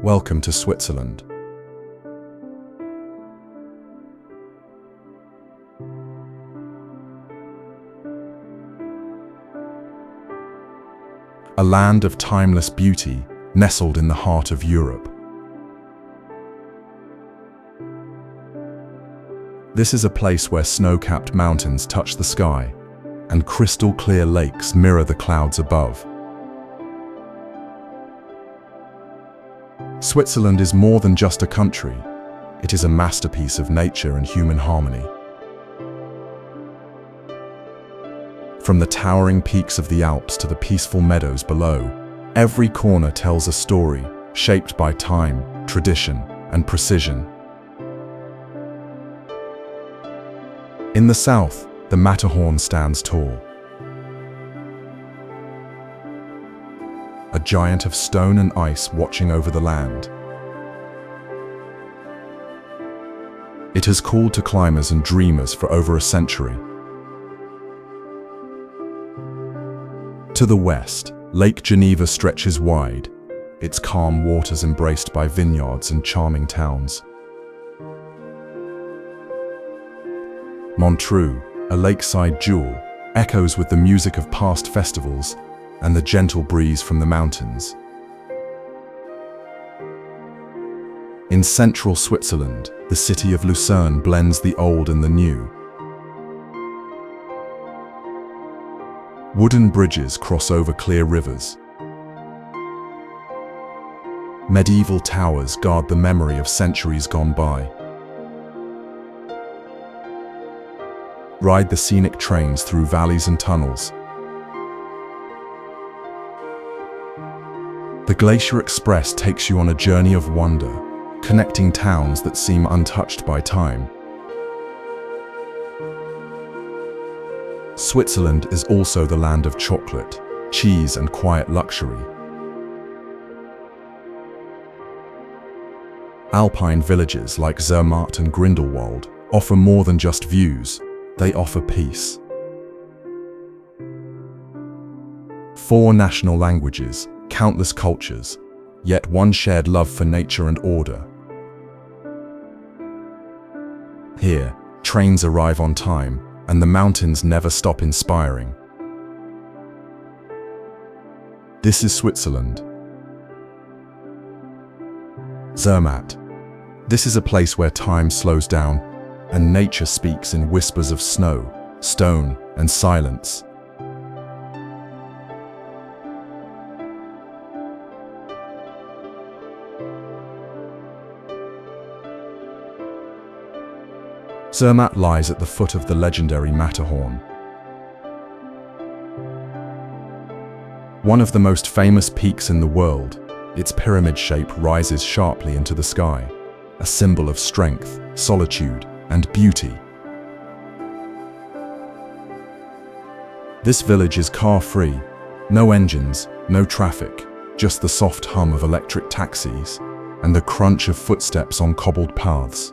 Welcome to Switzerland. A land of timeless beauty, nestled in the heart of Europe. This is a place where snow-capped mountains touch the sky, and crystal-clear lakes mirror the clouds above. Switzerland is more than just a country. It is a masterpiece of nature and human harmony. From the towering peaks of the Alps to the peaceful meadows below, every corner tells a story shaped by time, tradition, and precision. In the south, the Matterhorn stands tall. A giant of stone and ice watching over the land. It has called to climbers and dreamers for over a century. To the west, Lake Geneva stretches wide, its calm waters embraced by vineyards and charming towns. Montreux, a lakeside jewel, echoes with the music of past festivals and the gentle breeze from the mountains. In central Switzerland, the city of Lucerne blends the old and the new. Wooden bridges cross over clear rivers. Medieval towers guard the memory of centuries gone by. Ride the scenic trains through valleys and tunnels. The Glacier Express takes you on a journey of wonder, connecting towns that seem untouched by time. Switzerland is also the land of chocolate, cheese, and quiet luxury. Alpine villages like Zermat and Grindelwald offer more than just views, they offer peace. 4 national languages, countless cultures, yet one shared love for nature and order. Here, trains arrive on time, and the mountains never stop inspiring. This is Switzerland. Zermatt. This is a place where time slows down and nature speaks in whispers of snow, stone, and silence. Zermatt lies at the foot of the legendary Matterhorn. One of the most famous peaks in the world, its pyramid shape rises sharply into the sky, a symbol of strength, solitude, and beauty. This village is car-free, no engines, no traffic, just the soft hum of electric taxis and the crunch of footsteps on cobbled paths.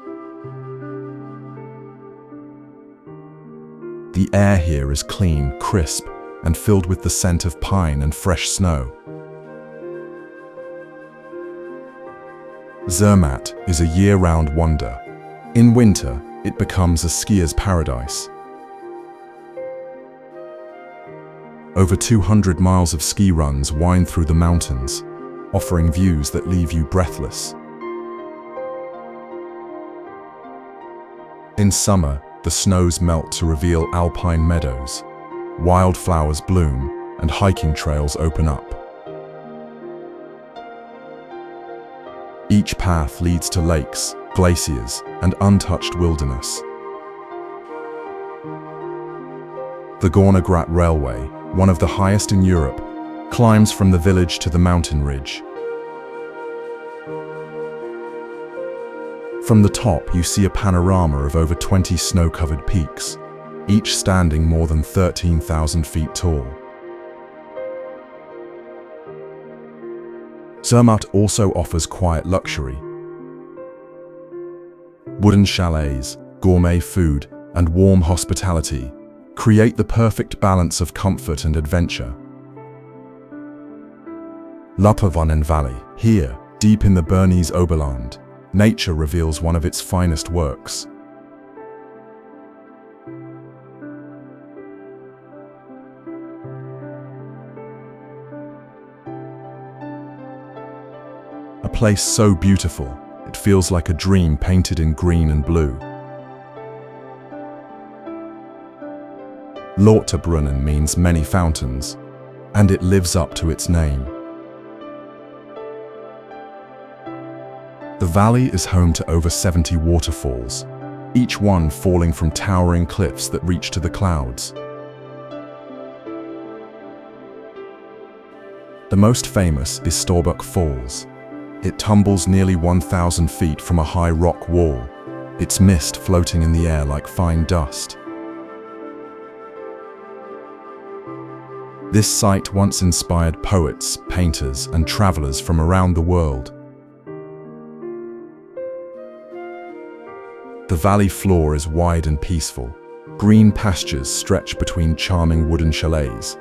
The air here is clean, crisp, and filled with the scent of pine and fresh snow. Zermatt is a year-round wonder. In winter, it becomes a skier's paradise. Over 200 miles of ski runs wind through the mountains, offering views that leave you breathless. In summer, the snows melt to reveal alpine meadows, wildflowers bloom, and hiking trails open up. Each path leads to lakes, glaciers, and untouched wilderness. The Gornergrat Railway, one of the highest in Europe, climbs from the village to the mountain ridge. From the top, you see a panorama of over 20 snow-covered peaks, each standing more than 13,000 feet tall. Zermatt also offers quiet luxury. Wooden chalets, gourmet food, and warm hospitality create the perfect balance of comfort and adventure. Lauterbrunnen Valley. Here, Deep in the Bernese Oberland, nature reveals one of its finest works. A place so beautiful, it feels like a dream painted in green and blue. Lauterbrunnen means many fountains, and it lives up to its name. The valley is home to over 70 waterfalls, each one falling from towering cliffs that reach to the clouds. The most famous is Storbuck Falls. It tumbles nearly 1,000 feet from a high rock wall, its mist floating in the air like fine dust. This site once inspired poets, painters, and travelers from around the world. The valley floor is wide and peaceful. Green pastures stretch between charming wooden chalets.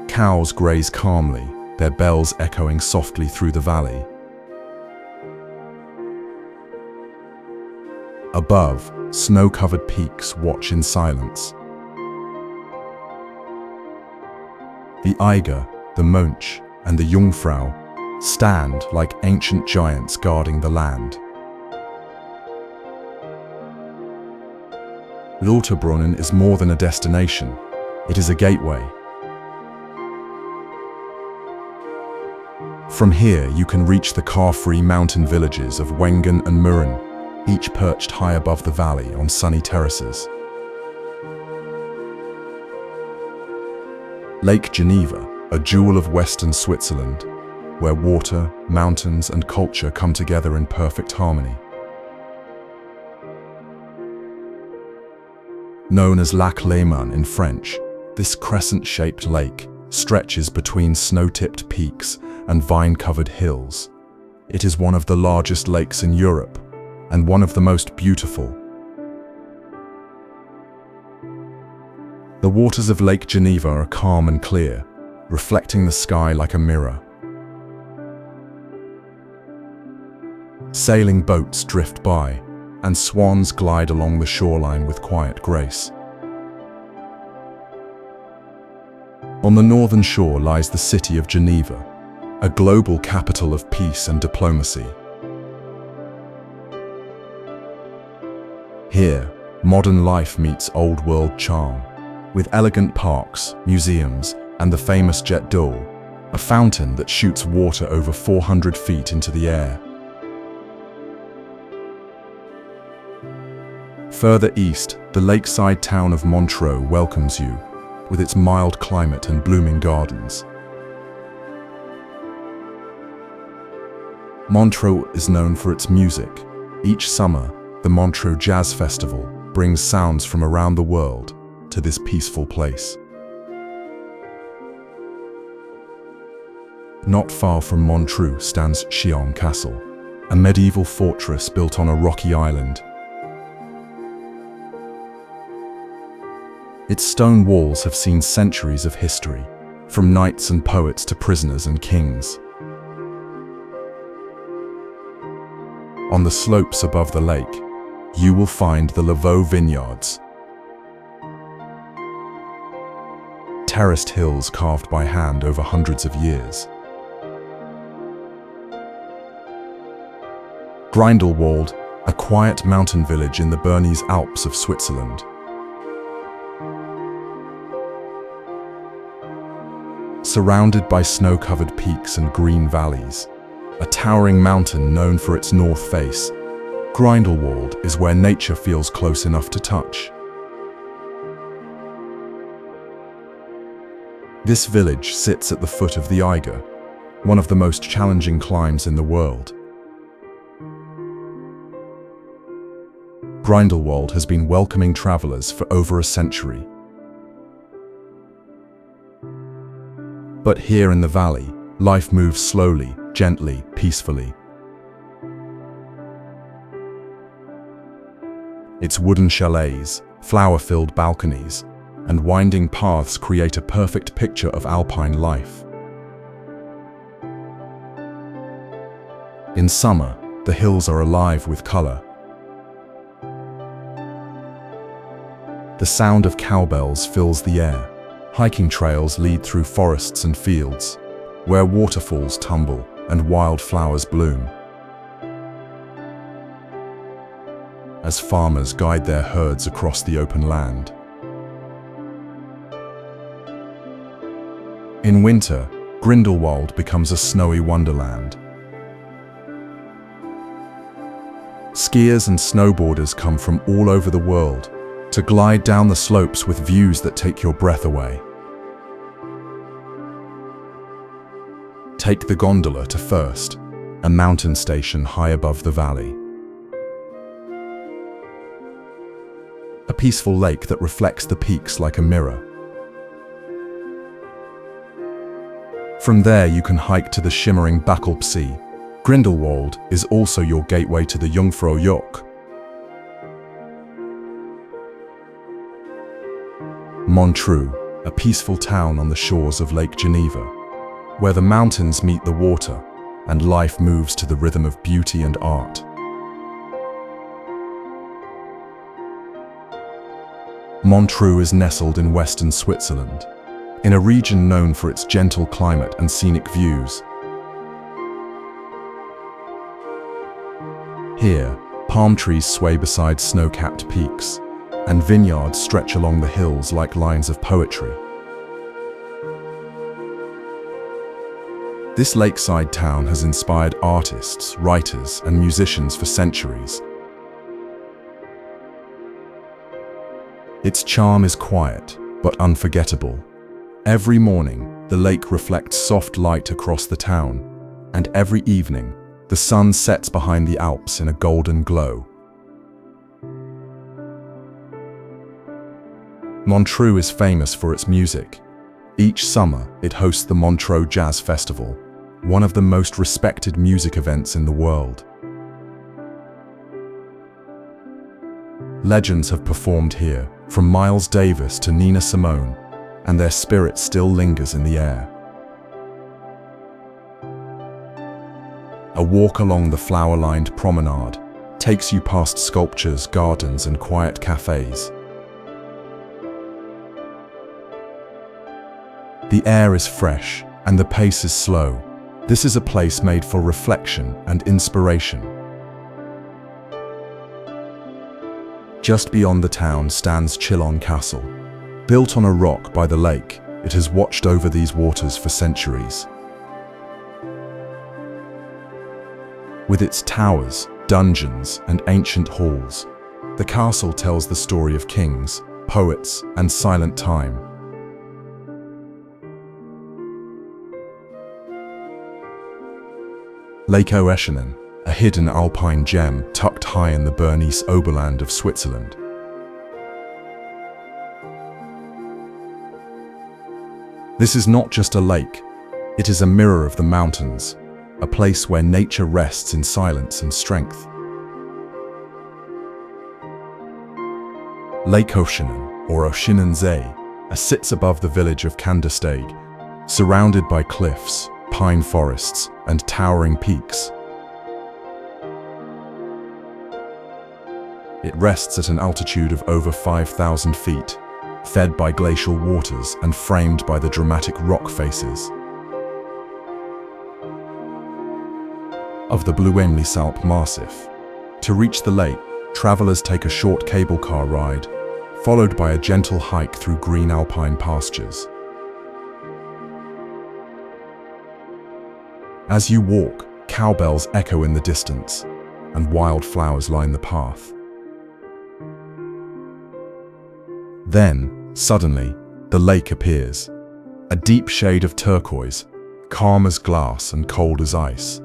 Cows graze calmly, their bells echoing softly through the valley. Above, snow-covered peaks watch in silence. The Eiger, the Mönch, and the Jungfrau stand like ancient giants guarding the land. Lauterbrunnen is more than a destination, it is a gateway. From here you can reach the car-free mountain villages of Wengen and Mürren, each perched high above the valley on sunny terraces. Lake Geneva, a jewel of western Switzerland, where water, mountains, and culture come together in perfect harmony. Known as Lac Léman in French, this crescent-shaped lake stretches between snow-tipped peaks and vine-covered hills. It is one of the largest lakes in Europe, and one of the most beautiful. The waters of Lake Geneva are calm and clear, reflecting the sky like a mirror. Sailing boats drift by, and swans glide along the shoreline with quiet grace. On the northern shore lies the city of Geneva, a global capital of peace and diplomacy. Here, modern life meets old-world charm, with elegant parks, museums, and the famous Jet d'eau, a fountain that shoots water over 400 feet into the air. Further east, the lakeside town of Montreux welcomes you, with its mild climate and blooming gardens. Montreux is known for its music. Each summer, the Montreux Jazz Festival brings sounds from around the world to this peaceful place. Not far from Montreux stands Chillon Castle, a medieval fortress built on a rocky island. Its stone walls have seen centuries of history, from knights and poets to prisoners and kings. On the slopes above the lake, you will find the Lavaux Vineyards, terraced hills carved by hand over hundreds of years. Grindelwald, a quiet mountain village in the Bernese Alps of Switzerland. Surrounded by snow-covered peaks and green valleys, a towering mountain known for its north face, Grindelwald is where nature feels close enough to touch. This village sits at the foot of the Eiger, one of the most challenging climbs in the world. Grindelwald has been welcoming travelers for over a century. But here in the valley, life moves slowly, gently, peacefully. Its wooden chalets, flower-filled balconies, and winding paths create a perfect picture of alpine life. In summer, the hills are alive with color. The sound of cowbells fills the air. Hiking trails lead through forests and fields, where waterfalls tumble and wildflowers bloom. As farmers guide their herds across the open land. In winter, Grindelwald becomes a snowy wonderland. Skiers and snowboarders come from all over the world to glide down the slopes with views that take your breath away. Take the gondola to First, a mountain station high above the valley. A peaceful lake that reflects the peaks like a mirror. From there you can hike to the shimmering Bachalpsee. Grindelwald is also your gateway to the Jungfrau Joch. Montreux, a peaceful town on the shores of Lake Geneva, where the mountains meet the water and life moves to the rhythm of beauty and art. Montreux is nestled in western Switzerland, in a region known for its gentle climate and scenic views. Here, palm trees sway beside snow-capped peaks, and vineyards stretch along the hills like lines of poetry. This lakeside town has inspired artists, writers, and musicians for centuries. Its charm is quiet, but unforgettable. Every morning, the lake reflects soft light across the town, and every evening, the sun sets behind the Alps in a golden glow. Montreux is famous for its music. Each summer, it hosts the Montreux Jazz Festival, one of the most respected music events in the world. Legends have performed here, from Miles Davis to Nina Simone, and their spirit still lingers in the air. A walk along the flower-lined promenade takes you past sculptures, gardens, and quiet cafes. The air is fresh, and the pace is slow. This is a place made for reflection and inspiration. Just beyond the town stands Chillon Castle. Built on a rock by the lake, it has watched over these waters for centuries. With its towers, dungeons, and ancient halls, the castle tells the story of kings, poets, and silent time. Lake Oeschinen, a hidden alpine gem tucked high in the Bernese Oberland of Switzerland. This is not just a lake, it is a mirror of the mountains, a place where nature rests in silence and strength. Lake Oeschinen, or Oeschinensee, sits above the village of Kandersteg, surrounded by cliffs, pine forests, and towering peaks. It rests at an altitude of over 5,000 feet, fed by glacial waters and framed by the dramatic rock faces of the Blüemlisalp Massif. To reach the lake, travelers take a short cable car ride, followed by a gentle hike through green alpine pastures. As you walk, cowbells echo in the distance, and wildflowers line the path. Then, suddenly, the lake appears, a deep shade of turquoise, calm as glass and cold as ice.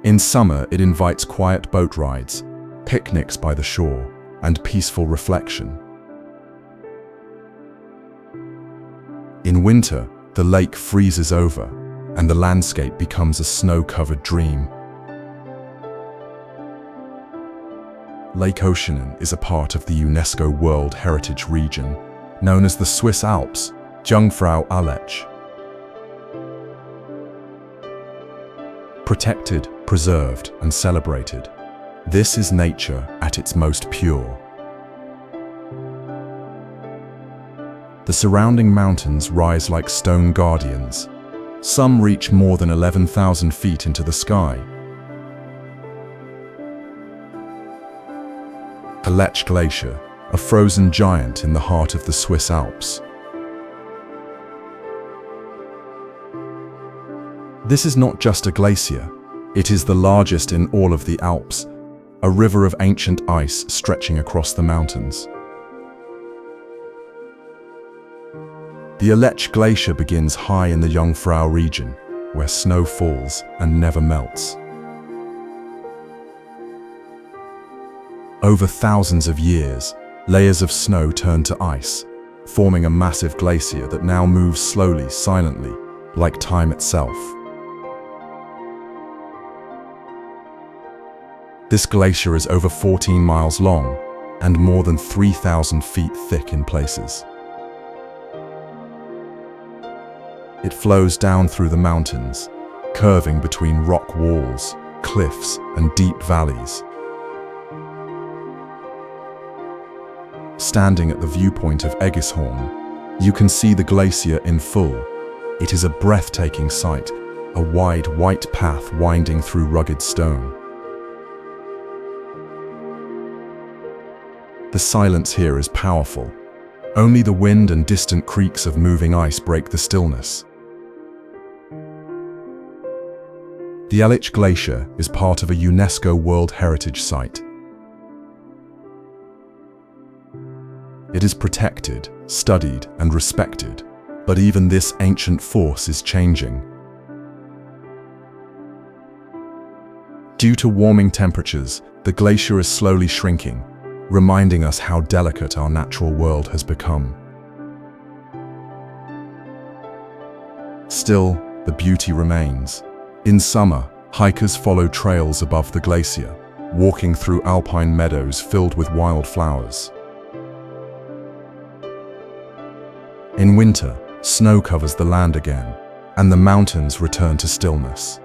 In summer, it invites quiet boat rides, picnics by the shore, and peaceful reflection. In winter, the lake freezes over, and the landscape becomes a snow-covered dream. Lake Oeschinen is a part of the UNESCO World Heritage Region, known as the Swiss Alps, Jungfrau Aletsch. protected, preserved, and celebrated. This is nature at its most pure. The surrounding mountains rise like stone guardians. Some reach more than 11,000 feet into the sky. Aletsch Glacier, a frozen giant in the heart of the Swiss Alps. This is not just a glacier, it is the largest in all of the Alps, a river of ancient ice stretching across the mountains. The Aletsch Glacier begins high in the Jungfrau region, where snow falls and never melts. Over thousands of years, layers of snow turn to ice, forming a massive glacier that now moves slowly, silently, like time itself. This glacier is over 14 miles long and more than 3,000 feet thick in places. It flows down through the mountains, curving between rock walls, cliffs, and deep valleys. Standing at the viewpoint of Eggishorn, you can see the glacier in full. It is a breathtaking sight, a wide white path winding through rugged stone. The silence here is powerful. Only the wind and distant creaks of moving ice break the stillness. The Aletsch Glacier is part of a UNESCO World Heritage Site. It is protected, studied, and respected, but even this ancient force is changing. Due to warming temperatures, the glacier is slowly shrinking, reminding us how delicate our natural world has become. Still, the beauty remains. In summer, hikers follow trails above the glacier, walking through alpine meadows filled with wildflowers. In winter, snow covers the land again, and the mountains return to stillness.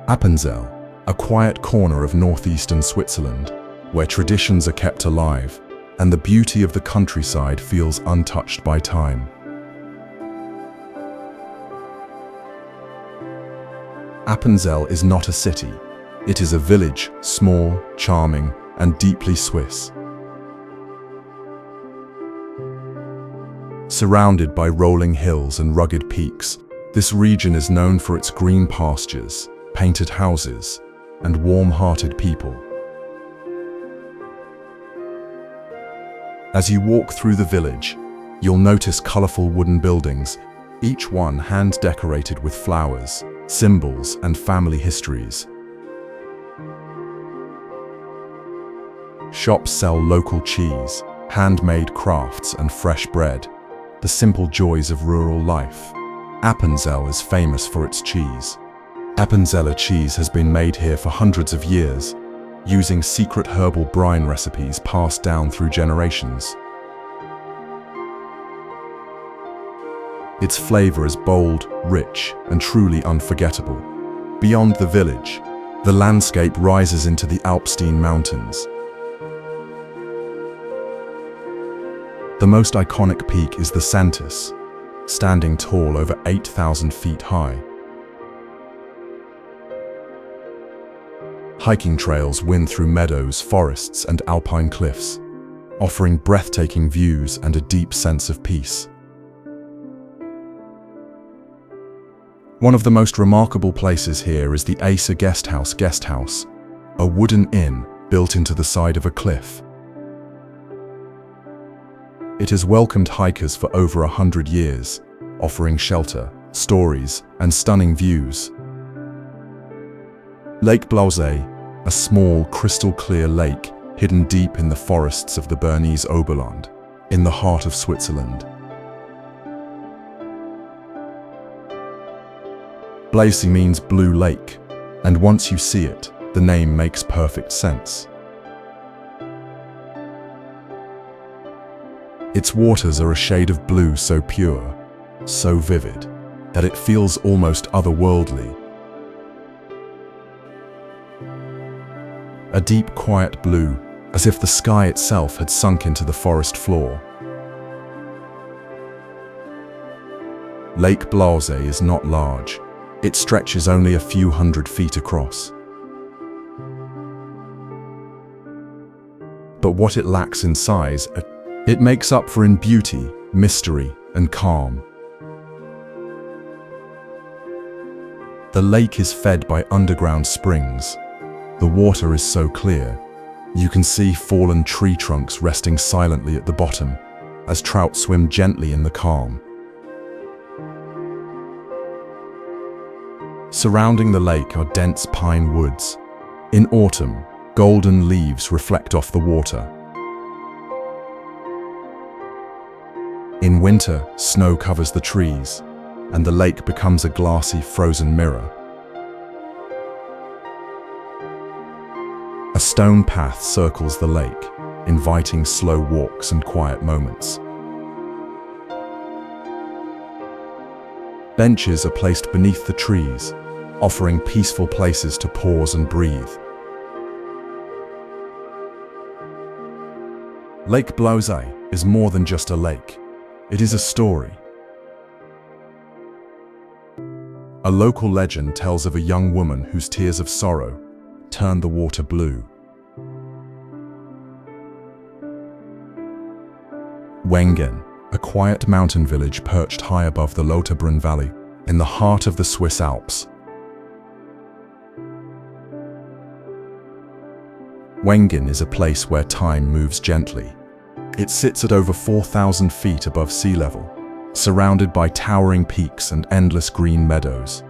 Appenzell, a quiet corner of northeastern Switzerland, where traditions are kept alive, and the beauty of the countryside feels untouched by time. Appenzell is not a city. It is a village, small, charming, and deeply Swiss. Surrounded by rolling hills and rugged peaks, this region is known for its green pastures, painted houses, and warm-hearted people. As you walk through the village, you'll notice colorful wooden buildings, each one hand-decorated with flowers, symbols, and family histories. Shops sell local cheese, handmade crafts, and fresh bread, the simple joys of rural life. Appenzell is famous for its cheese. Appenzeller cheese has been made here for hundreds of years, using secret herbal brine recipes passed down through generations. Its flavor is bold, rich, and truly unforgettable. Beyond the village, the landscape rises into the Alpstein Mountains. The most iconic peak is the Santis, standing tall over 8,000 feet high. Hiking trails wind through meadows, forests, and alpine cliffs, offering breathtaking views and a deep sense of peace. One of the most remarkable places here is the Acer Guest House, a wooden inn built into the side of a cliff. It has welcomed hikers for over 100 years, offering shelter, stories, and stunning views. Lake Blausee, a small, crystal-clear lake hidden deep in the forests of the Bernese Oberland, in the heart of Switzerland. Blausee means blue lake, and once you see it, the name makes perfect sense. Its waters are a shade of blue so pure, so vivid. that it feels almost otherworldly. A deep, quiet blue, as if the sky itself had sunk into the forest floor. Lake Blausee is not large. It stretches only a few hundred feet across. But what it lacks in size, it makes up for in beauty, mystery, and calm. The lake is fed by underground springs. The water is so clear, you can see fallen tree trunks resting silently at the bottom, as trout swim gently in the calm. Surrounding the lake are dense pine woods. In autumn, golden leaves reflect off the water. In winter, snow covers the trees, and the lake becomes a glassy, frozen mirror. A stone path circles the lake, inviting slow walks and quiet moments. Benches are placed beneath the trees, offering peaceful places to pause and breathe. Lake Blausee is more than just a lake. It is a story. A local legend tells of a young woman whose tears of sorrow turned the water blue. Wengen, a quiet mountain village perched high above the Lauterbrunnen Valley, in the heart of the Swiss Alps. Wengen is a place where time moves gently. It sits at over 4,000 feet above sea level, surrounded by towering peaks and endless green meadows.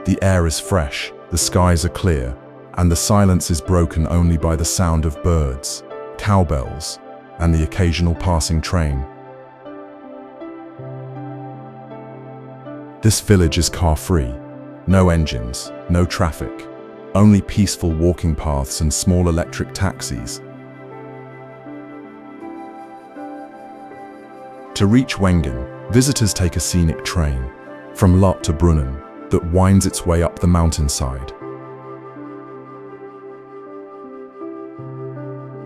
The air is fresh, the skies are clear, and the silence is broken only by the sound of birds, cowbells, and the occasional passing train. This village is car-free. No engines, no traffic, only peaceful walking paths and small electric taxis. To reach Wengen, visitors take a scenic train from Lauterbrunnen that winds its way up the mountainside.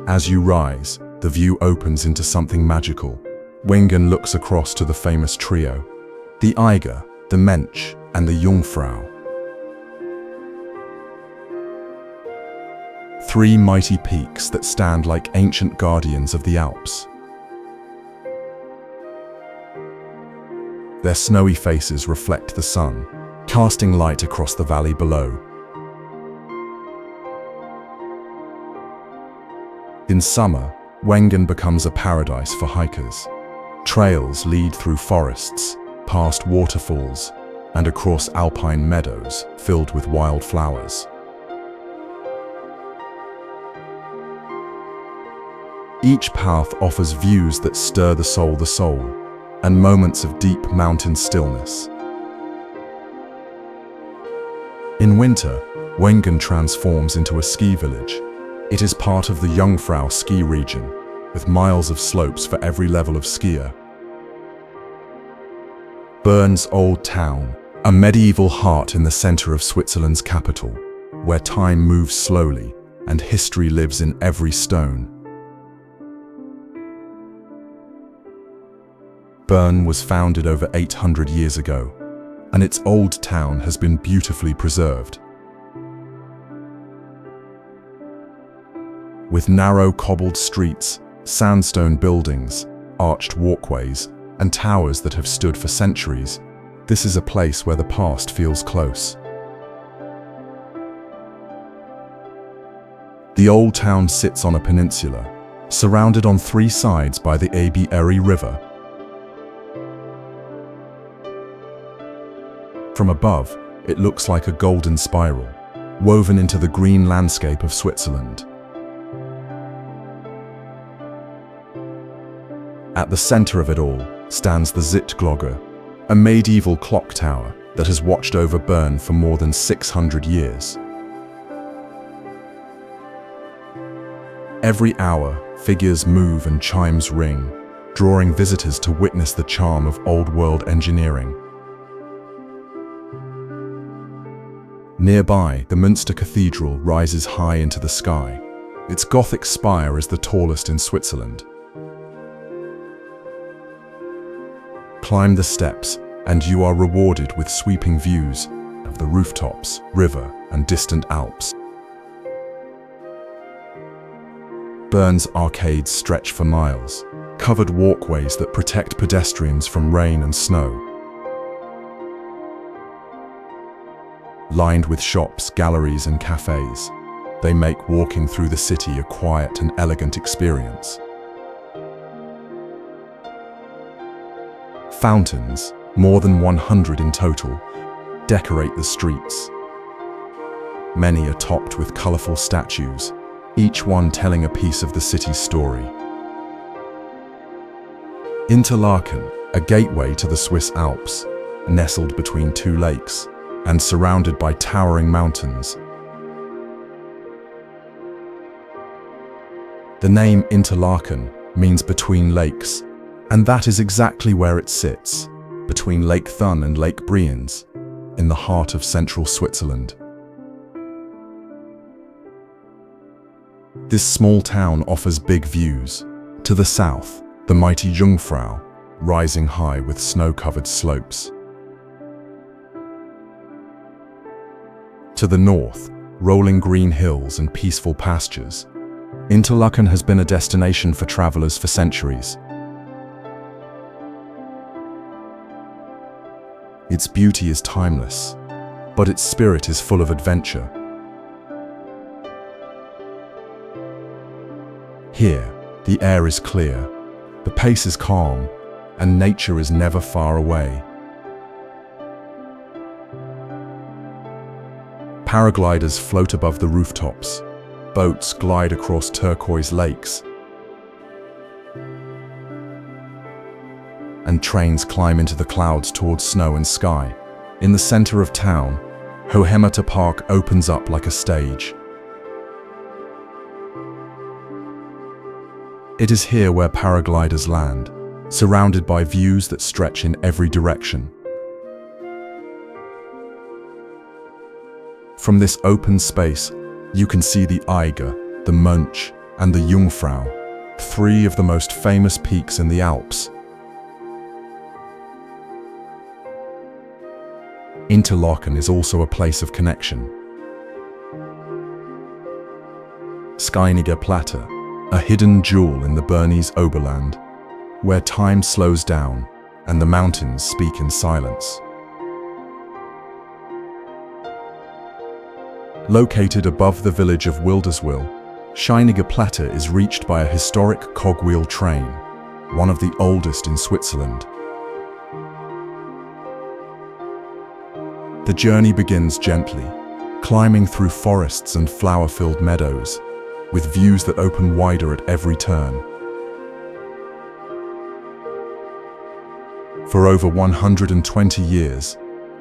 As you rise, the view opens into something magical. Wengen looks across to the famous trio, the Eiger, the Mensch, and the Jungfrau. Three mighty peaks that stand like ancient guardians of the Alps. Their snowy faces reflect the sun, casting light across the valley below. In summer, Wengen becomes a paradise for hikers. Trails lead through forests, past waterfalls, and across alpine meadows filled with wild flowers. Each path offers views that stir the soul, and moments of deep mountain stillness. In winter, Wengen transforms into a ski village. It is part of the Jungfrau ski region, with miles of slopes for every level of skier. Bern's Old Town, a medieval heart in the center of Switzerland's capital, where time moves slowly and history lives in every stone. Bern was founded over 800 years ago, and its old town has been beautifully preserved. With narrow cobbled streets, sandstone buildings, arched walkways, and towers that have stood for centuries, this is a place where the past feels close. The old town sits on a peninsula, surrounded on three sides by the Eri River. From above, it looks like a golden spiral, woven into the green landscape of Switzerland. At the center of it all stands the Zittglocke, a medieval clock tower that has watched over Bern for more than 600 years. Every hour, figures move and chimes ring, drawing visitors to witness the charm of old-world engineering. Nearby, the Münster Cathedral rises high into the sky. Its Gothic spire is the tallest in Switzerland. Climb the steps, and you are rewarded with sweeping views of the rooftops, river, and distant Alps. Bern's arcades stretch for miles, covered walkways that protect pedestrians from rain and snow. Lined with shops, galleries, and cafes, they make walking through the city a quiet and elegant experience. Fountains, more than 100 in total, decorate the streets. Many are topped with colorful statues, each one telling a piece of the city's story. Interlaken, a gateway to the Swiss Alps, nestled between two lakes and surrounded by towering mountains. The name Interlaken means between lakes, and that is exactly where it sits, between Lake Thun and Lake Brienz, in the heart of central Switzerland. This small town offers big views. To the south, the mighty Jungfrau, rising high with snow-covered slopes. To the north, rolling green hills and peaceful pastures. Interlaken has been a destination for travelers for centuries. Its beauty is timeless, but its spirit is full of adventure. Here, the air is clear, the pace is calm, and nature is never far away. Paragliders float above the rooftops, boats glide across turquoise lakes, and trains climb into the clouds towards snow and sky. In the center of town, Hohemata Park opens up like a stage. It is here where paragliders land, surrounded by views that stretch in every direction. From this open space, you can see the Eiger, the Mönch, and the Jungfrau, three of the most famous peaks in the Alps. Interlaken is also a place of connection. Schynige Platte, a hidden jewel in the Bernese Oberland, where time slows down and the mountains speak in silence. Located above the village of Wilderswil, Schynige Platte is reached by a historic cogwheel train, one of the oldest in Switzerland. The journey begins gently, climbing through forests and flower-filled meadows, with views that open wider at every turn. For over 120 years,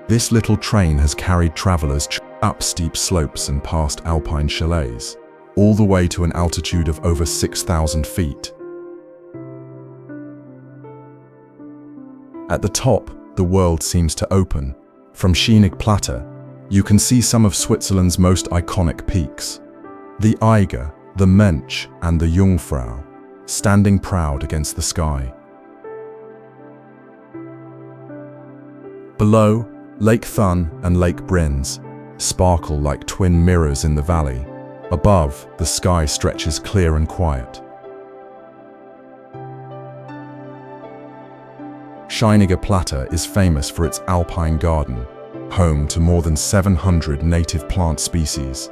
this little train has carried travelers up steep slopes and past alpine chalets, all the way to an altitude of over 6,000 feet. At the top, the world seems to open. From Schynige Platte, you can see some of Switzerland's most iconic peaks. The Eiger, the Mönch, and the Jungfrau, standing proud against the sky. Below, Lake Thun and Lake Brienz sparkle like twin mirrors in the valley. Above, the sky stretches clear and quiet. Schynige Platte is famous for its alpine garden, home to more than 700 native plant species.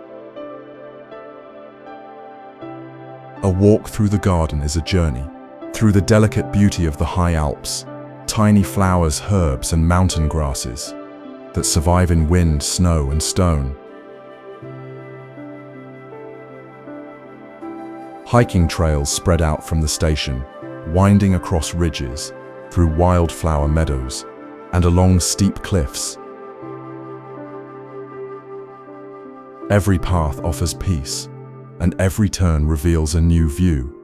A walk through the garden is a journey, through the delicate beauty of the high Alps, tiny flowers, herbs, and mountain grasses that survive in wind, snow, and stone. Hiking trails spread out from the station, winding across ridges, through wildflower meadows, and along steep cliffs. Every path offers peace, and every turn reveals a new view.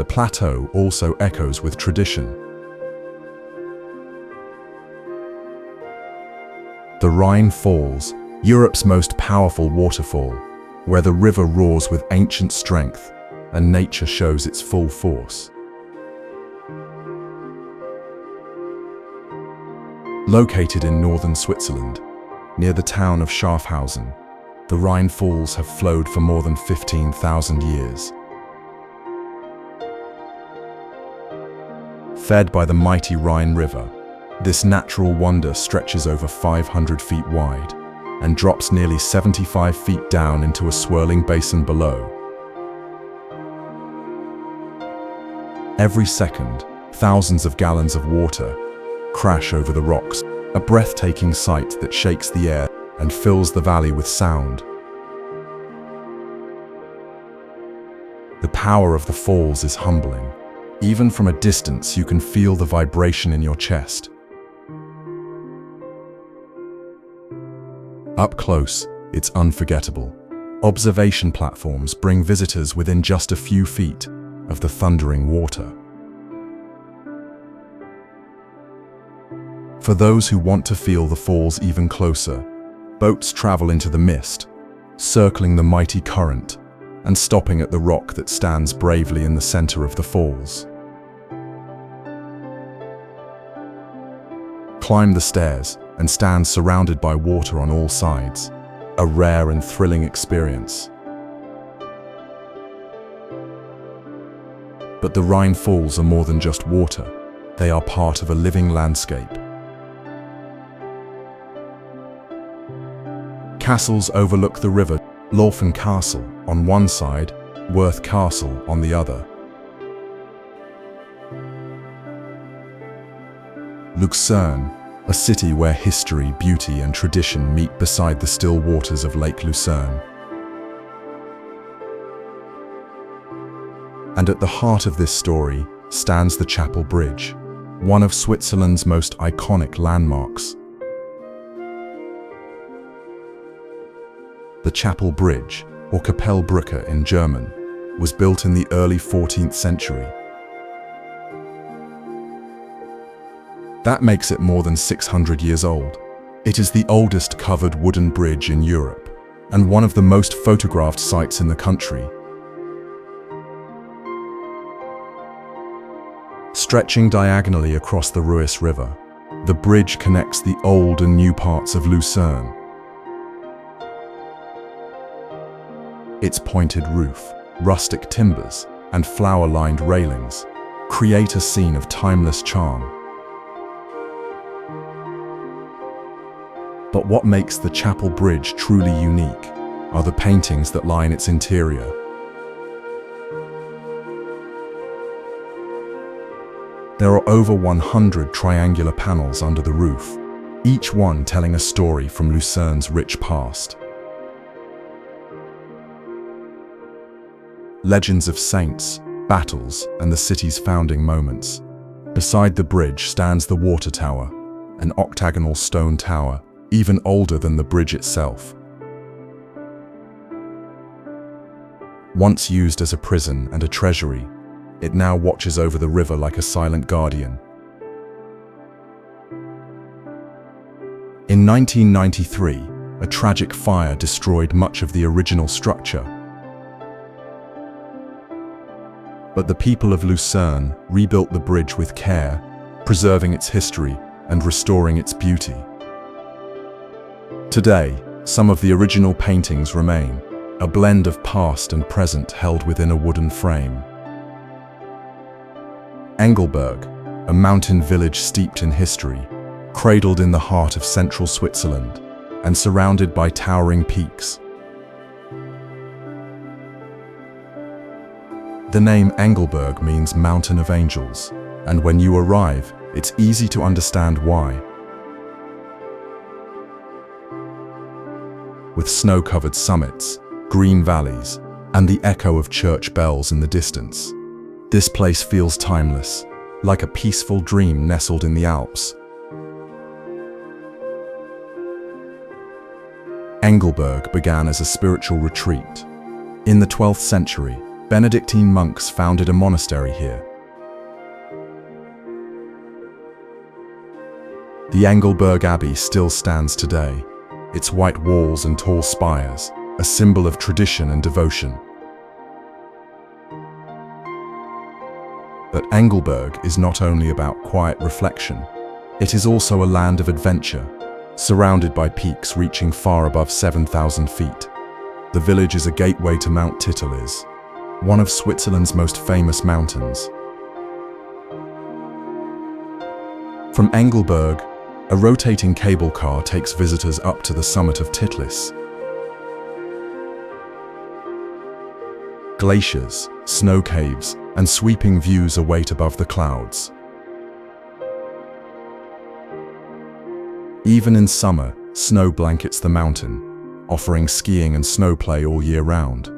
the plateau also echoes with tradition. The Rhine Falls, Europe's most powerful waterfall, where the river roars with ancient strength and nature shows its full force. Located in northern Switzerland, near the town of Schaffhausen, the Rhine Falls have flowed for more than 15,000 years. Fed by the mighty Rhine River, this natural wonder stretches over 500 feet wide and drops nearly 75 feet down into a swirling basin below. Every second, thousands of gallons of water crash over the rocks, a breathtaking sight that shakes the air and fills the valley with sound. The power of the falls is humbling. Even from a distance, you can feel the vibration in your chest. Up close, it's unforgettable. Observation platforms bring visitors within just a few feet of the thundering water. For those who want to feel the falls even closer, boats travel into the mist, circling the mighty current and stopping at the rock that stands bravely in the center of the falls. Climb the stairs and stand surrounded by water on all sides, a rare and thrilling experience. But the Rhine Falls are more than just water. They are part of a living landscape. Castles overlook the river, Laufen Castle on one side, Worth Castle on the other. Lucerne, a city where history, beauty and tradition meet beside the still waters of Lake Lucerne. And at the heart of this story stands the Chapel Bridge, one of Switzerland's most iconic landmarks. The Chapel Bridge, or Kapellbrücke in German, was built in the early 14th century. That makes it more than 600 years old. It is the oldest covered wooden bridge in Europe, and one of the most photographed sites in the country. Stretching diagonally across the Reuss River, the bridge connects the old and new parts of Lucerne. Its pointed roof, rustic timbers, and flower-lined railings create a scene of timeless charm. But what makes the Chapel Bridge truly unique are the paintings that line its interior. There are over 100 triangular panels under the roof, each one telling a story from Lucerne's rich past. Legends of saints, battles, and the city's founding moments. Beside the bridge stands the water tower, an octagonal stone tower, even older than the bridge itself. Once used as a prison and a treasury, it now watches over the river like a silent guardian. In 1993, a tragic fire destroyed much of the original structure. But the people of Lucerne rebuilt the bridge with care, preserving its history and restoring its beauty. Today, some of the original paintings remain, a blend of past and present held within a wooden frame. Engelberg, a mountain village steeped in history, cradled in the heart of central Switzerland and surrounded by towering peaks. The name Engelberg means Mountain of Angels, and when you arrive, it's easy to understand why. With snow-covered summits, green valleys, and the echo of church bells in the distance, this place feels timeless, like a peaceful dream nestled in the Alps. Engelberg began as a spiritual retreat. In the 12th century, Benedictine monks founded a monastery here. The Engelberg Abbey still stands today, its white walls and tall spires, a symbol of tradition and devotion. But Engelberg is not only about quiet reflection, it is also a land of adventure, surrounded by peaks reaching far above 7,000 feet. The village is a gateway to Mount Titlis, one of Switzerland's most famous mountains. From Engelberg, a rotating cable car takes visitors up to the summit of Titlis. Glaciers, snow caves, and sweeping views await above the clouds. Even in summer, snow blankets the mountain, offering skiing and snowplay all year round.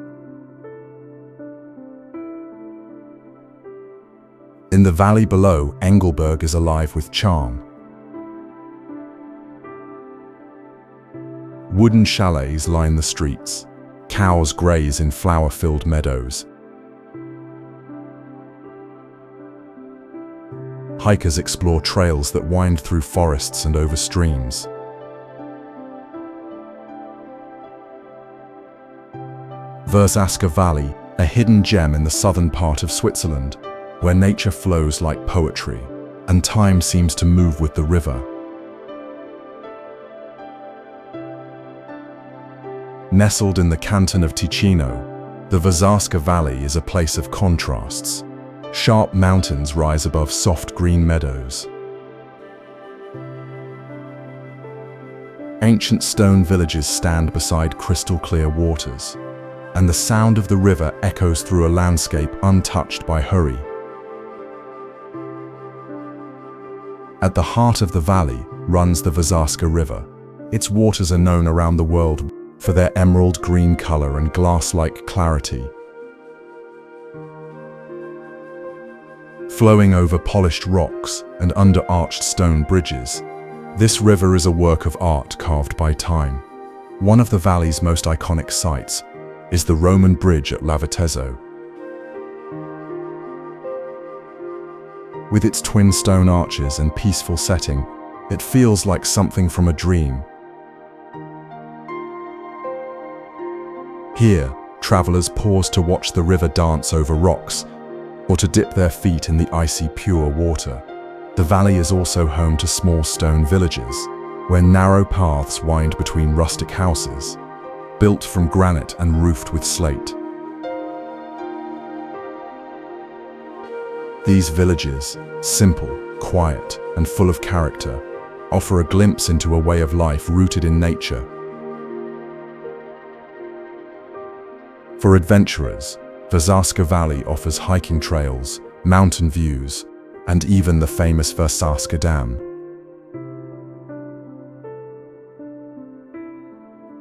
In the valley below, Engelberg is alive with charm. Wooden chalets line the streets. Cows graze in flower-filled meadows. Hikers explore trails that wind through forests and over streams. Verzasca Valley, a hidden gem in the southern part of Switzerland, where nature flows like poetry, and time seems to move with the river. Nestled in the canton of Ticino, the Verzasca Valley is a place of contrasts. Sharp mountains rise above soft green meadows. Ancient stone villages stand beside crystal-clear waters, and the sound of the river echoes through a landscape untouched by hurry. At the heart of the valley runs the Verzasca River. Its waters are known around the world for their emerald green color and glass-like clarity. Flowing over polished rocks and under arched stone bridges, this river is a work of art carved by time. One of the valley's most iconic sights is the Roman bridge at Lavaux. With its twin stone arches and peaceful setting, it feels like something from a dream. Here, travelers pause to watch the river dance over rocks or to dip their feet in the icy pure water. The valley is also home to small stone villages, where narrow paths wind between rustic houses, built from granite and roofed with slate. These villages, simple, quiet, and full of character, offer a glimpse into a way of life rooted in nature. For adventurers, Verzasca Valley offers hiking trails, mountain views, and even the famous Verzasca Dam.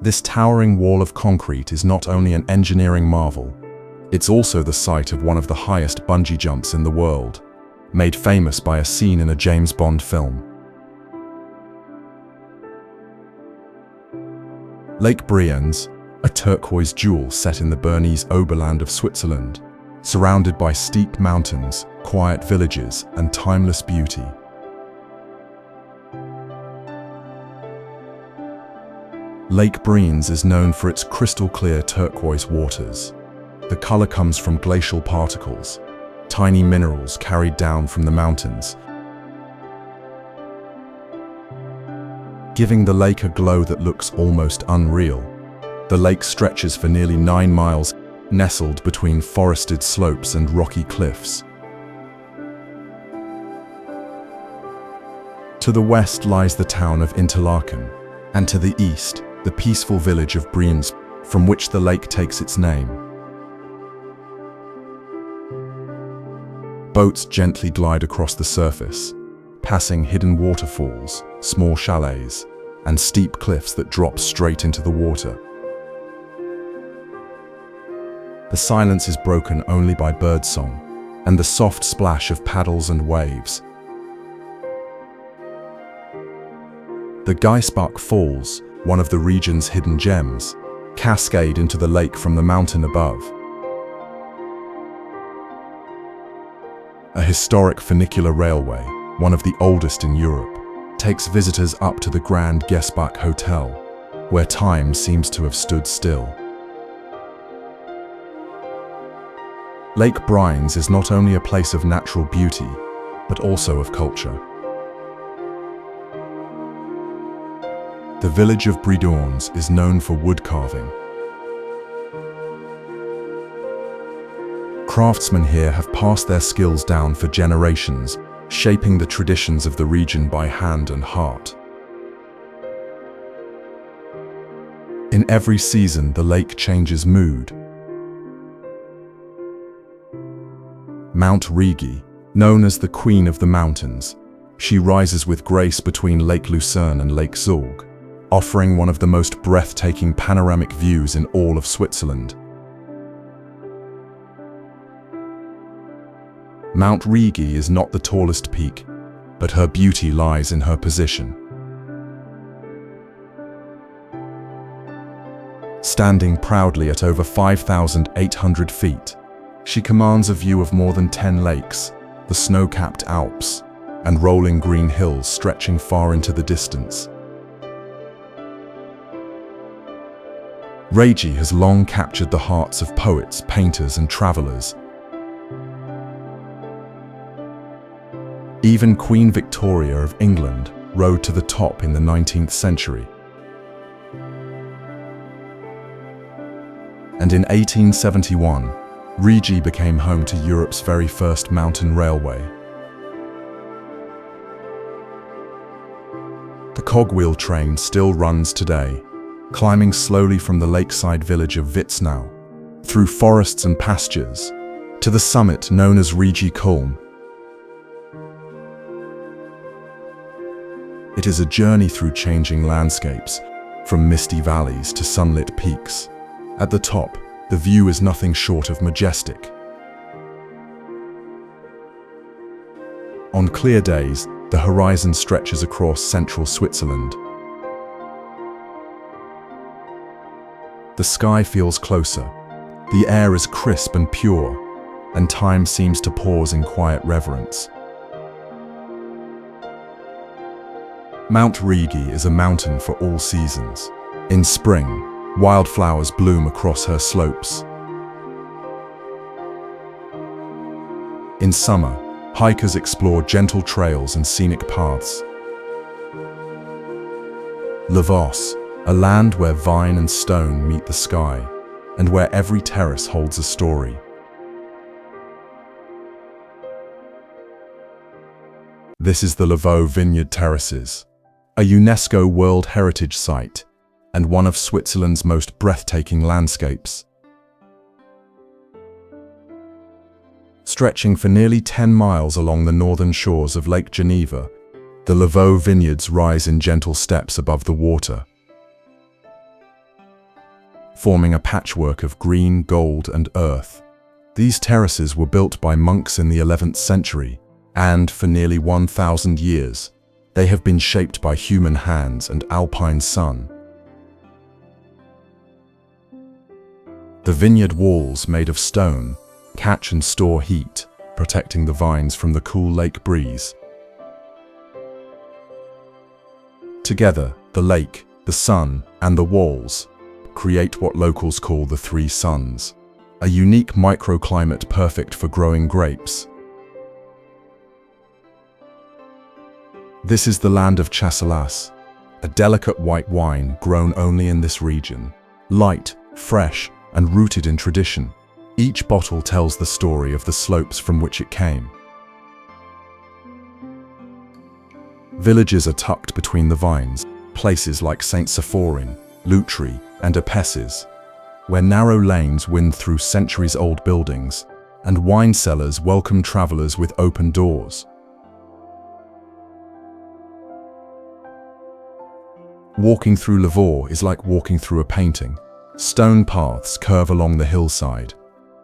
This towering wall of concrete is not only an engineering marvel, it's also the site of one of the highest bungee jumps in the world, made famous by a scene in a James Bond film. Lake Brienz, a turquoise jewel set in the Bernese Oberland of Switzerland, surrounded by steep mountains, quiet villages, and timeless beauty. Lake Brienz is known for its crystal-clear turquoise waters. The color comes from glacial particles, tiny minerals carried down from the mountains, giving the lake a glow that looks almost unreal. The lake stretches for nearly 9 miles, nestled between forested slopes and rocky cliffs. To the west lies the town of Interlaken, and to the east, the peaceful village of Brienz, from which the lake takes its name. Boats gently glide across the surface, passing hidden waterfalls, small chalets, and steep cliffs that drop straight into the water. The silence is broken only by birdsong and the soft splash of paddles and waves. The Geisbach Falls, one of the region's hidden gems, cascade into the lake from the mountain above. A historic funicular railway, one of the oldest in Europe, takes visitors up to the Grand Gesbach Hotel, where time seems to have stood still. Lake Brienz is not only a place of natural beauty, but also of culture. The village of Brienz is known for wood carving. Craftsmen here have passed their skills down for generations, shaping the traditions of the region by hand and heart. In every season, the lake changes mood. Mount Rigi, known as the Queen of the Mountains, she rises with grace between Lake Lucerne and Lake Zug, offering one of the most breathtaking panoramic views in all of Switzerland. Mount Rigi is not the tallest peak, but her beauty lies in her position. Standing proudly at over 5,800 feet, she commands a view of more than 10 lakes, the snow-capped Alps, and rolling green hills stretching far into the distance. Rigi has long captured the hearts of poets, painters, and travelers. Even Queen Victoria of England rode to the top in the 19th century. And in 1871, Rigi became home to Europe's very first mountain railway. The cogwheel train still runs today, climbing slowly from the lakeside village of Witznau, through forests and pastures, to the summit known as Rigi Kulm. It is a journey through changing landscapes, from misty valleys to sunlit peaks. At the top, the view is nothing short of majestic. On clear days, the horizon stretches across central Switzerland. The sky feels closer, the air is crisp and pure, and time seems to pause in quiet reverence. Mount Rigi is a mountain for all seasons. In spring, wildflowers bloom across her slopes. In summer, hikers explore gentle trails and scenic paths. Lavaux, a land where vine and stone meet the sky, and where every terrace holds a story. This is the Lavaux Vineyard Terraces, a UNESCO World Heritage Site, and one of Switzerland's most breathtaking landscapes. Stretching for nearly 10 miles along the northern shores of Lake Geneva, the Lavaux Vineyards rise in gentle steps above the water, forming a patchwork of green, gold, and earth. These terraces were built by monks in the 11th century, and for nearly 1,000 years, they have been shaped by human hands and alpine sun. The vineyard walls, made of stone, catch and store heat, protecting the vines from the cool lake breeze. Together, the lake, the sun, and the walls create what locals call the Three Suns, a unique microclimate perfect for growing grapes. This is the land of Chasselas, a delicate white wine grown only in this region. Light, fresh, and rooted in tradition, each bottle tells the story of the slopes from which it came. Villages are tucked between the vines, places like Saint-Séphorin, Lucerne, and Appenzell, where narrow lanes wind through centuries-old buildings, and wine cellars welcome travelers with open doors. Walking through Lavaux is like walking through a painting. Stone paths curve along the hillside,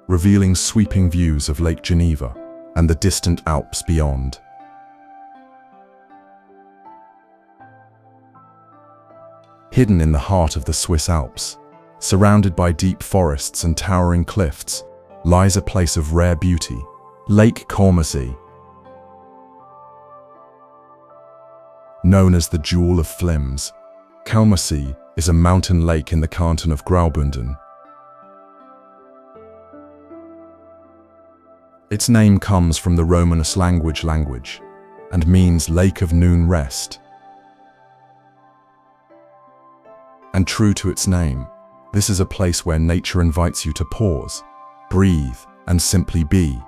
revealing sweeping views of Lake Geneva and the distant Alps beyond. Hidden in the heart of the Swiss Alps, surrounded by deep forests and towering cliffs, lies a place of rare beauty, Lake Caumasee. Known as the Jewel of Flims, Caumasee is a mountain lake in the canton of Graubünden. Its name comes from the Romanus language and means Lake of Noon Rest. And true to its name, this is a place where nature invites you to pause, breathe, and simply be.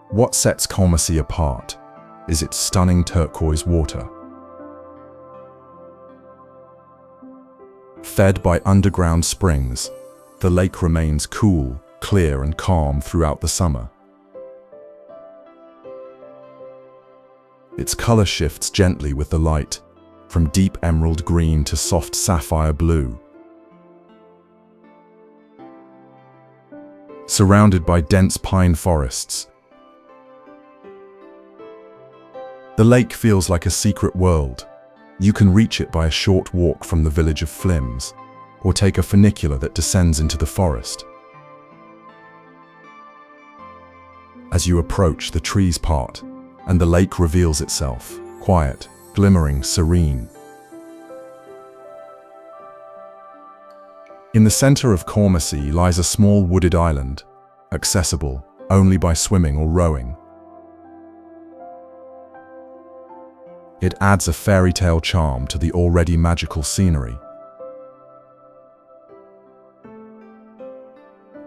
What sets Caumasee apart is its stunning turquoise water. Fed by underground springs, the lake remains cool, clear, and calm throughout the summer. Its color shifts gently with the light, from deep emerald green to soft sapphire blue. Surrounded by dense pine forests, the lake feels like a secret world. You can reach it by a short walk from the village of Flims, or take a funicular that descends into the forest. As you approach, the trees part, and the lake reveals itself, quiet, glimmering, serene. In the center of Caumasee lies a small wooded island, accessible only by swimming or rowing. It adds a fairy tale charm to the already magical scenery.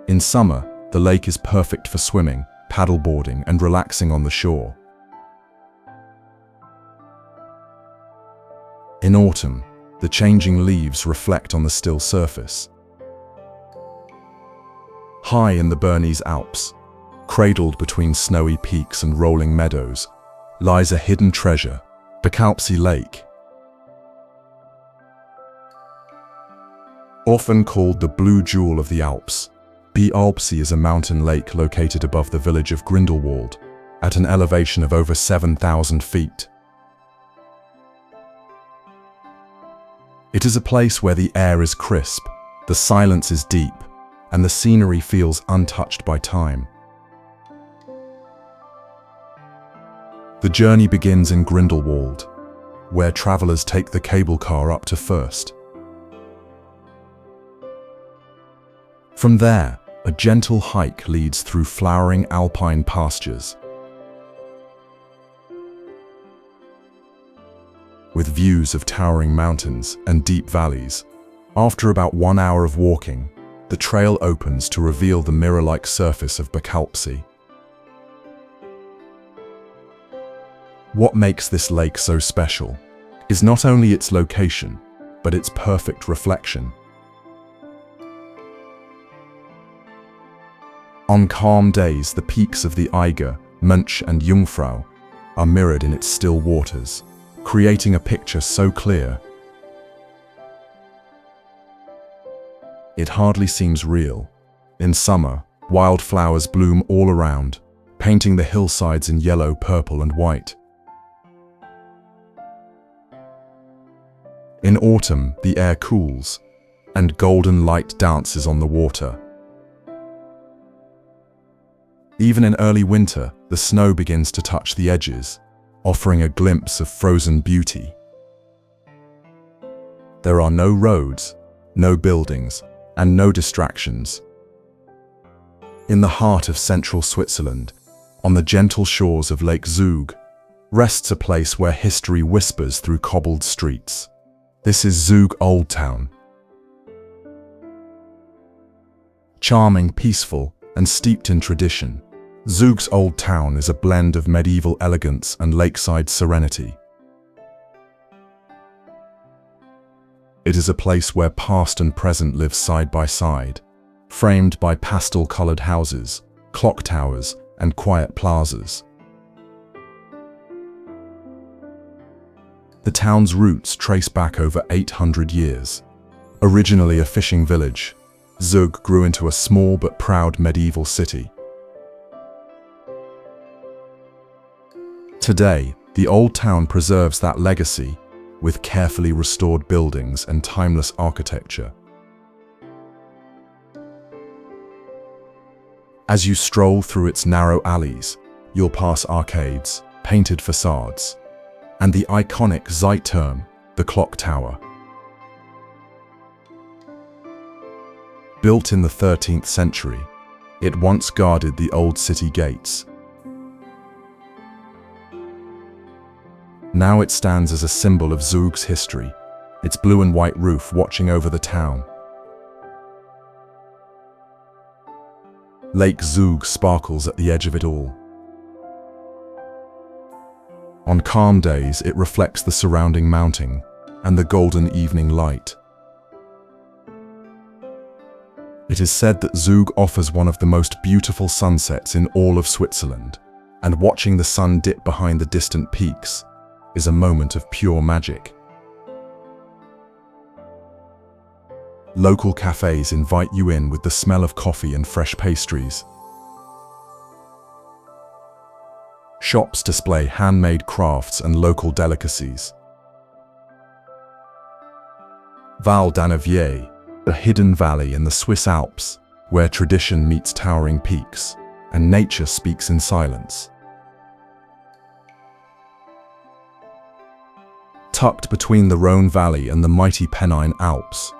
In summer, the lake is perfect for swimming, paddleboarding, and relaxing on the shore. In autumn, the changing leaves reflect on the still surface. High in the Bernese Alps, cradled between snowy peaks and rolling meadows, lies a hidden treasure, Bachalpsee Lake. Often called the Blue Jewel of the Alps, Bachalpsee is a mountain lake located above the village of Grindelwald, at an elevation of over 7,000 feet. It is a place where the air is crisp, the silence is deep, and the scenery feels untouched by time. The journey begins in Grindelwald, where travelers take the cable car up to First. From there, a gentle hike leads through flowering alpine pastures. With views of towering mountains and deep valleys, after about 1 hour of walking, the trail opens to reveal the mirror-like surface of Bachalpsee. What makes this lake so special is not only its location, but its perfect reflection. On calm days, the peaks of the Eiger, Mönch, and Jungfrau are mirrored in its still waters, creating a picture so clear it hardly seems real. In summer, wildflowers bloom all around, painting the hillsides in yellow, purple, and white. In autumn, the air cools, and golden light dances on the water. Even in early winter, the snow begins to touch the edges, offering a glimpse of frozen beauty. There are no roads, no buildings, and no distractions. In the heart of central Switzerland, on the gentle shores of Lake Zug, rests a place where history whispers through cobbled streets. This is Zug Old Town. Charming, peaceful, and steeped in tradition, Zug's Old Town is a blend of medieval elegance and lakeside serenity. It is a place where past and present live side by side, framed by pastel-colored houses, clock towers, and quiet plazas. The town's roots trace back over 800 years. Originally a fishing village, Zug grew into a small but proud medieval city. Today, the old town preserves that legacy with carefully restored buildings and timeless architecture. As you stroll through its narrow alleys, you'll pass arcades, painted facades, and the iconic Zeitturm, the clock tower. Built in the 13th century, it once guarded the old city gates. Now it stands as a symbol of Zug's history, its blue and white roof watching over the town. Lake Zug sparkles at the edge of it all. On calm days, it reflects the surrounding mountain and the golden evening light. It is said that Zug offers one of the most beautiful sunsets in all of Switzerland, and watching the sun dip behind the distant peaks is a moment of pure magic. Local cafes invite you in with the smell of coffee and fresh pastries. Shops display handmade crafts and local delicacies. Val d'Annevier, a hidden valley in the Swiss Alps, where tradition meets towering peaks, and nature speaks in silence. Tucked between the Rhone Valley and the mighty Pennine Alps,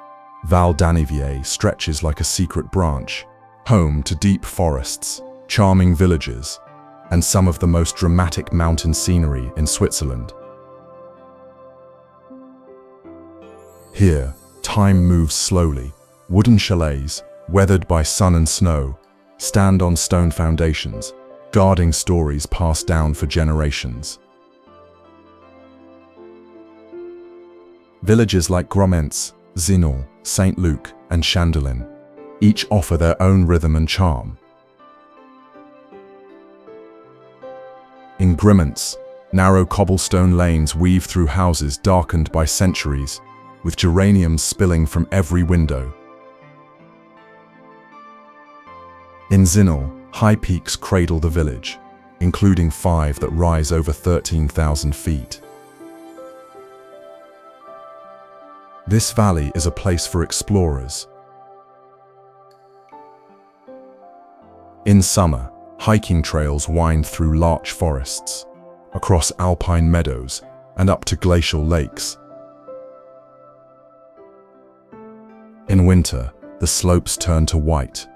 Val d'Annevier stretches like a secret branch, home to deep forests, charming villages, and some of the most dramatic mountain scenery in Switzerland. Here, time moves slowly. Wooden chalets, weathered by sun and snow, stand on stone foundations, guarding stories passed down for generations. Villages like Grommenz, Zinal, St. Luc, and Chandelin each offer their own rhythm and charm. In Grommenz, narrow cobblestone lanes weave through houses darkened by centuries, with geraniums spilling from every window. In Zinal, high peaks cradle the village, including 5 that rise over 13,000 feet. This valley is a place for explorers. In summer, hiking trails wind through larch forests, across alpine meadows, and up to glacial lakes. In winter, the slopes turn to white,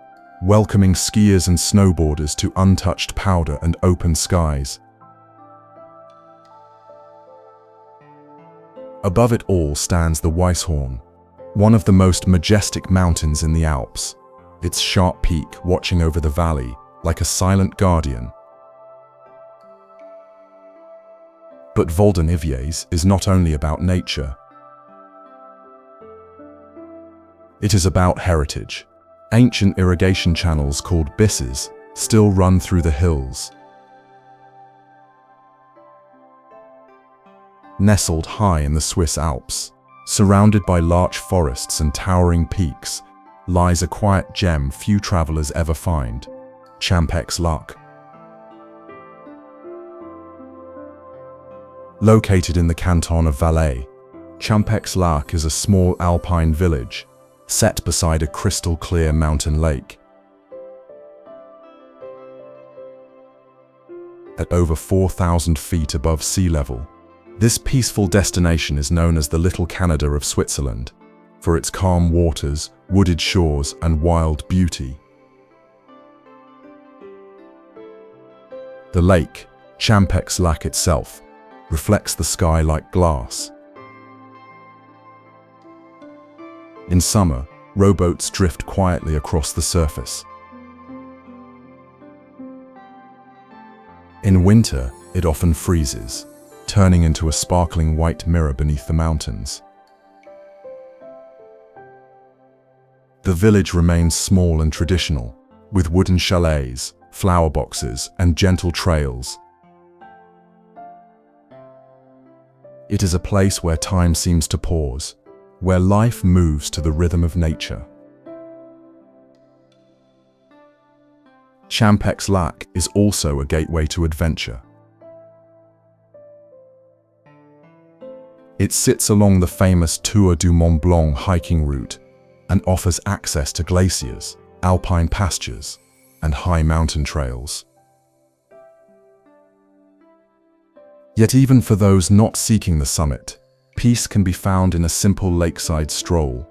welcoming skiers and snowboarders to untouched powder and open skies. Above it all stands the Weisshorn, one of the most majestic mountains in the Alps, its sharp peak watching over the valley like a silent guardian. But Val d'Annevier is not only about nature. It is about heritage. Ancient irrigation channels called bisses still run through the hills. Nestled high in the Swiss Alps, surrounded by larch forests and towering peaks, lies a quiet gem few travelers ever find, Champex-Lac. Located in the canton of Valais, Champex-Lac is a small alpine village set beside a crystal-clear mountain lake. At over 4,000 feet above sea level, this peaceful destination is known as the Little Canada of Switzerland, for its calm waters, wooded shores, and wild beauty. The lake, Champex-Lac itself, reflects the sky like glass. In summer, rowboats drift quietly across the surface. In winter, it often freezes, turning into a sparkling white mirror beneath the mountains. The village remains small and traditional, with wooden chalets, flower boxes, and gentle trails. It is a place where time seems to pause, where life moves to the rhythm of nature. Champex-Lac is also a gateway to adventure. It sits along the famous Tour du Mont Blanc hiking route and offers access to glaciers, alpine pastures, and high mountain trails. Yet even for those not seeking the summit, peace can be found in a simple lakeside stroll.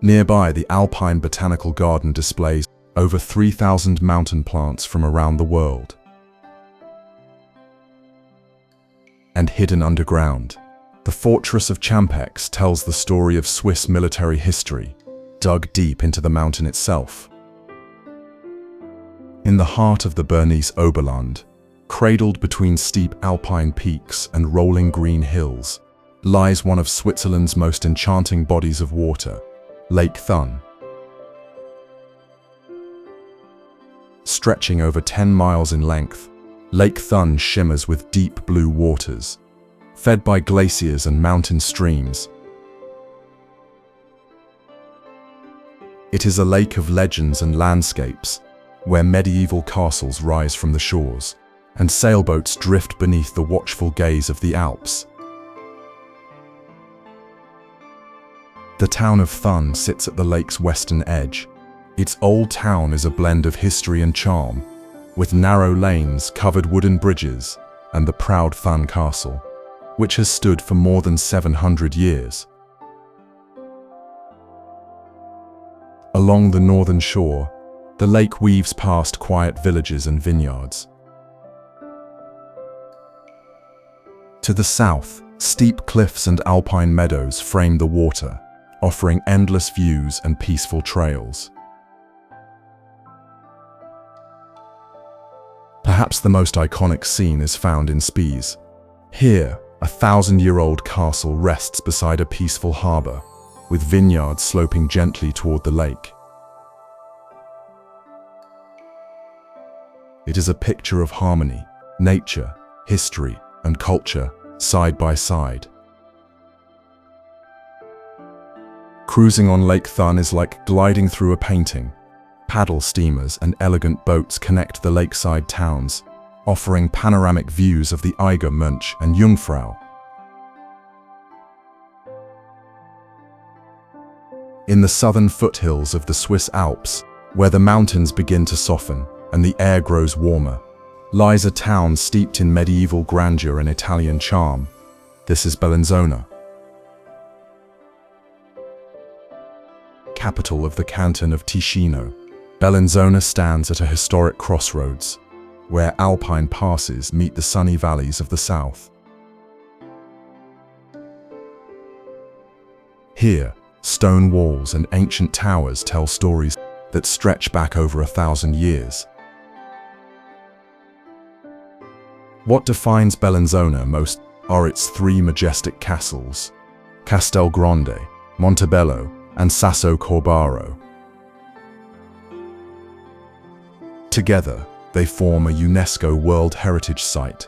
Nearby, the Alpine Botanical Garden displays over 3,000 mountain plants from around the world. And hidden underground, the fortress of Champex tells the story of Swiss military history, dug deep into the mountain itself. In the heart of the Bernese Oberland, cradled between steep alpine peaks and rolling green hills, lies one of Switzerland's most enchanting bodies of water, Lake Thun. Stretching over 10 miles in length, Lake Thun shimmers with deep blue waters, fed by glaciers and mountain streams. It is a lake of legends and landscapes, where medieval castles rise from the shores, and sailboats drift beneath the watchful gaze of the Alps. The town of Thun sits at the lake's western edge. Its old town is a blend of history and charm, with narrow lanes, covered wooden bridges, and the proud Thun Castle, which has stood for more than 700 years. Along the northern shore, the lake weaves past quiet villages and vineyards. To the south, steep cliffs and alpine meadows frame the water, offering endless views and peaceful trails. Perhaps the most iconic scene is found in Spies. Here, a 1,000-year-old castle rests beside a peaceful harbor, with vineyards sloping gently toward the lake. It is a picture of harmony, nature, history, and culture, side by side. Cruising on Lake Thun is like gliding through a painting. Paddle steamers and elegant boats connect the lakeside towns, offering panoramic views of the Eiger, Mönch, and Jungfrau. In the southern foothills of the Swiss Alps, where the mountains begin to soften and the air grows warmer, lies a town steeped in medieval grandeur and Italian charm. This is Bellinzona, capital of the canton of Ticino. Bellinzona stands at a historic crossroads, where alpine passes meet the sunny valleys of the south. Here, stone walls and ancient towers tell stories that stretch back over 1,000 years. What defines Bellinzona most are its three majestic castles, Castel Grande, Montebello, and Sasso Corbaro. Together, they form a UNESCO World Heritage Site,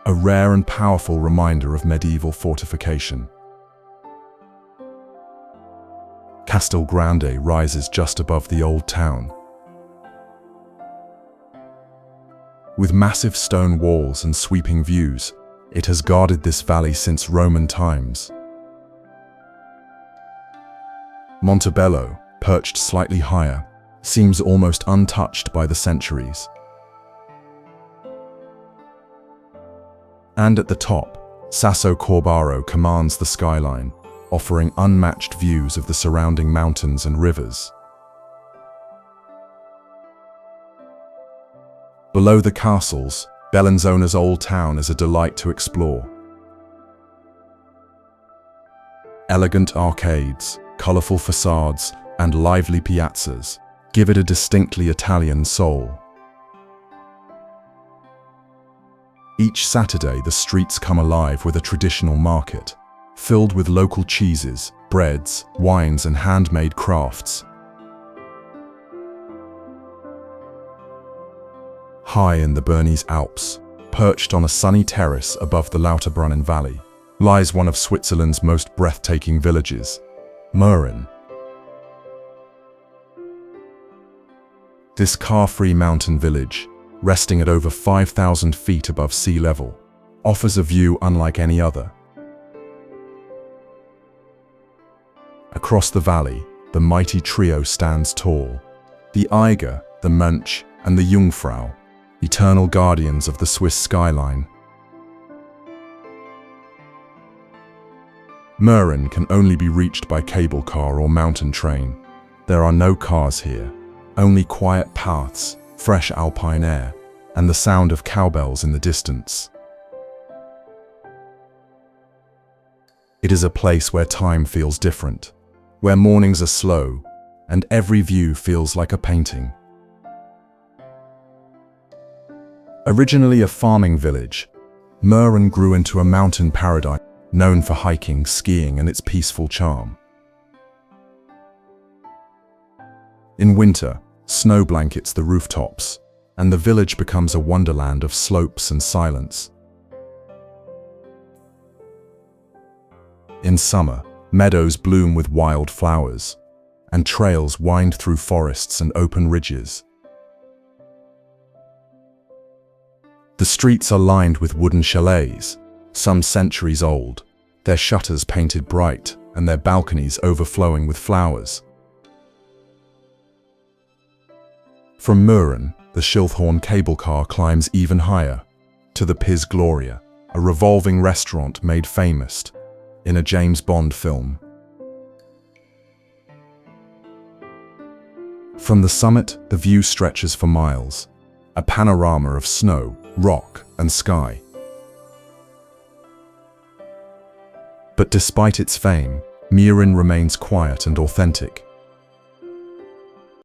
a rare and powerful reminder of medieval fortification. Castel Grande rises just above the Old Town. With massive stone walls and sweeping views, it has guarded this valley since Roman times. Montebello, perched slightly higher, seems almost untouched by the centuries. And at the top, Sasso Corbaro commands the skyline, offering unmatched views of the surrounding mountains and rivers. Below the castles, Bellinzona's Old Town is a delight to explore. Elegant arcades, colorful facades, and lively piazzas give it a distinctly Italian soul. Each Saturday, the streets come alive with a traditional market, filled with local cheeses, breads, wines, and handmade crafts. High in the Bernese Alps, perched on a sunny terrace above the Lauterbrunnen Valley, lies one of Switzerland's most breathtaking villages, Mürren. This car-free mountain village, resting at over 5,000 feet above sea level, offers a view unlike any other. Across the valley, the mighty trio stands tall. The Eiger, the Mönch, and the Jungfrau, eternal guardians of the Swiss skyline. Mürren can only be reached by cable car or mountain train. There are no cars here, only quiet paths, fresh alpine air, and the sound of cowbells in the distance. It is a place where time feels different, where mornings are slow, and every view feels like a painting. Originally a farming village, Mürren grew into a mountain paradise, known for hiking, skiing, and its peaceful charm. In winter, snow blankets the rooftops, and the village becomes a wonderland of slopes and silence. In summer, meadows bloom with wild flowers, and trails wind through forests and open ridges. The streets are lined with wooden chalets, some centuries old, their shutters painted bright and their balconies overflowing with flowers. From Mürren, the Schilthorn cable car climbs even higher, to the Piz Gloria, a revolving restaurant made famous in a James Bond film. From the summit, the view stretches for miles, a panorama of snow, rock, and sky. But despite its fame, Mürren remains quiet and authentic.